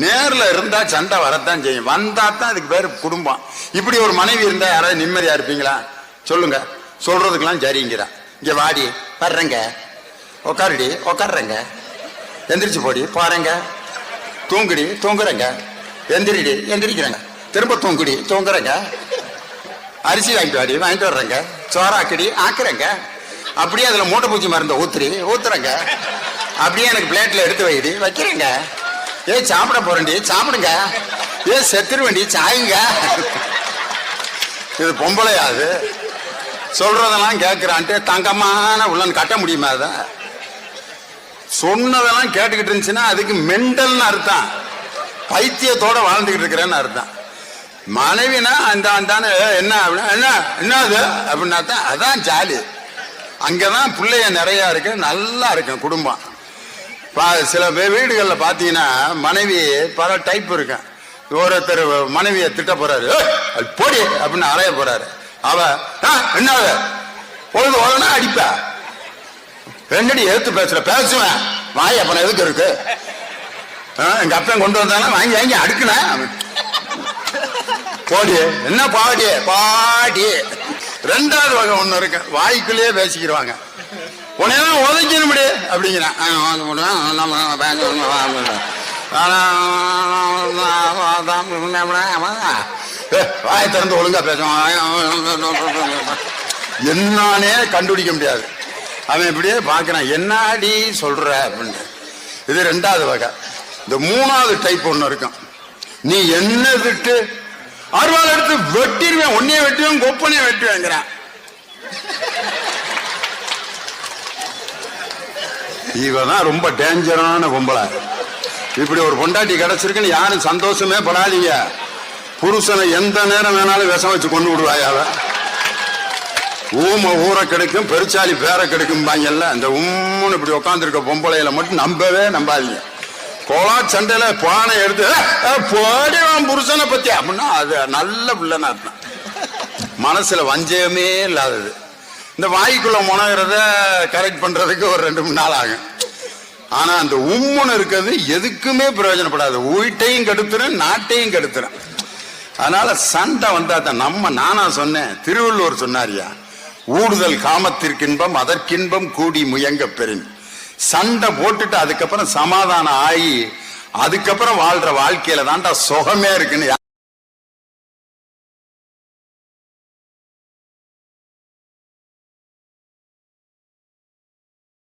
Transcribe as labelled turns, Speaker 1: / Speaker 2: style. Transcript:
Speaker 1: நேர்ல இருந்தா சண்டை வரத்தான் செய்யும், வந்தா தான் அதுக்கு பேரு குடும்பம். இப்படி ஒரு மனைவி இருந்தா யாராவது நிம்மதியா இருப்பீங்களா சொல்லுங்க? சொல்றதுக்கெல்லாம் சரிங்கிறா. இங்க வாடி வர்றேங்க, உக்காருடி உக்காடுறேங்க, எந்திரிச்சு போடி போறேங்க, தூங்குடி தூங்குறேங்க, எந்திரிடி எந்திரிக்கிறேங்க, திரும்ப தூங்குடி தூங்குறேங்க, அரிசி வாங்கிட்டு வாடி வாங்கிட்டு வர்றேங்க, சோறாக்கடி ஆக்குறேங்க, அப்படியே அதுல மூட்டை பூச்சி மருந்த ஊத்துறேங்க, அப்படியே எனக்கு பிளேட்ல எடுத்து வைடி வைக்கிறேங்க, ஏ சாப்பிட போறேன்டி சாப்பிடுங்க, ஏ செத்துருவேண்டி சாயுங்க. இது பொம்பளையாது சொல்றதெல்லாம் கேட்கிறான்ட்டு தங்கமான உள்ளன்னு கட்ட முடியுமா? அத சொன்னதெல்லாம் கேட்டுக்கிட்டு இருந்துச்சுன்னா அதுக்கு மெண்டல்னு அர்த்தம், பைத்தியத்தோட வாழ்ந்துகிட்டு இருக்கிறேன்னு அர்த்தம். மனைவினா அந்த அந்தான என்ன என்ன என்னது அப்படின்னா தான் அதான் ஜாலி. அங்கதான் பிள்ளைய நிறைய இருக்கு, நல்லா இருக்கு குடும்பம். சில வீடுகளில் பார்த்தீங்கன்னா மனைவி பல டைப் இருக்கு. ஒருத்தர் மனைவியை திட்ட போறாரு, போடி அப்படின்னு அறைய போறாரு. அவ என்ன பொழுது ஓடனா அடிப்ப, என்னடி எடுத்து பேசுவேன் வாய் அப்புறம் எதுக்கு இருக்கு, எங்க அப்பன் கொண்டு வந்தாலும் வாங்கி வாங்கி அடுக்குனேன், போடி என்ன பாடி பாடி. ரெண்டாவது வகை ஒண்ணு இருக்கு, வாய்க்குள்ளேயே பேசிக்கிடுவாங்க, உனையெல்லாம் உதைக்கணும் முடி அப்படிங்கிறான், வாய் திறந்து ஒழுங்கா பேசுவான், என்னன்னே கண்டுபிடிக்க முடியாது. அவன் இப்படியே பாக்குறான், என்னடி சொல்ற அப்படின்னு. இது ரெண்டாவது வகை. இந்த மூணாவது டைப் ஒண்ணு இருக்கும், நீ என்ன விட்டு அறுவாள் எடுத்து வெட்டிடுவேன், ஒன்னையே வெட்டுவேன் கொப்பனையே வெட்டுவேங்கிறான். இவதான் ரொம்ப டேஞ்சரான பொம்பளை. இப்படி ஒரு பொண்டாட்டி கிடைச்சிருக்குன்னு யாரும் சந்தோஷமே படாதீங்க. புருஷனை எந்த நேரம் வேணாலும் விஷம் வச்சு கொண்டு விடுவாயாவ. ஊமை ஊரை கிடைக்கும், பெருச்சாலி பேரை கிடைக்கும் பாங்கல்ல, அந்த உம்முன்னு இப்படி உட்காந்துருக்க பொம்பளையில மட்டும் நம்பவே நம்பாதீங்க. கோலா சண்டையில பானை எடுத்து போடிவான் புருஷனை பத்தி அப்படின்னா அது நல்ல பிள்ளைன்னு அர்த்தம். மனசுல வஞ்சகமே இல்லாதது. இந்த வாய்க்குள்ள முனகிறத கரெக்ட் பண்றதுக்கு ஒரு 2 3 நாள் ஆகும். ஆனா அந்த உம்முன்னு இருக்கிறது எதுக்குமே பிரயோஜனப்படாது, வீட்டையும் கெடுத்துரும் நாட்டையும் கெடுத்துரும். அதனால சண்டை வந்தா தான் நானா சொன்னேன், திருவள்ளுவர் சொன்னாரியா, ஊடுதல் காமத்திற்கின்பம் அதற்கின்பம் கூடி முயங்க பெறின். சண்டை போட்டுட்டு அதுக்கப்புறம் சமாதானம் ஆகி அதுக்கப்புறம் வாழ்ற வாழ்க்கையில தான்டா சுகமே இருக்குன்னு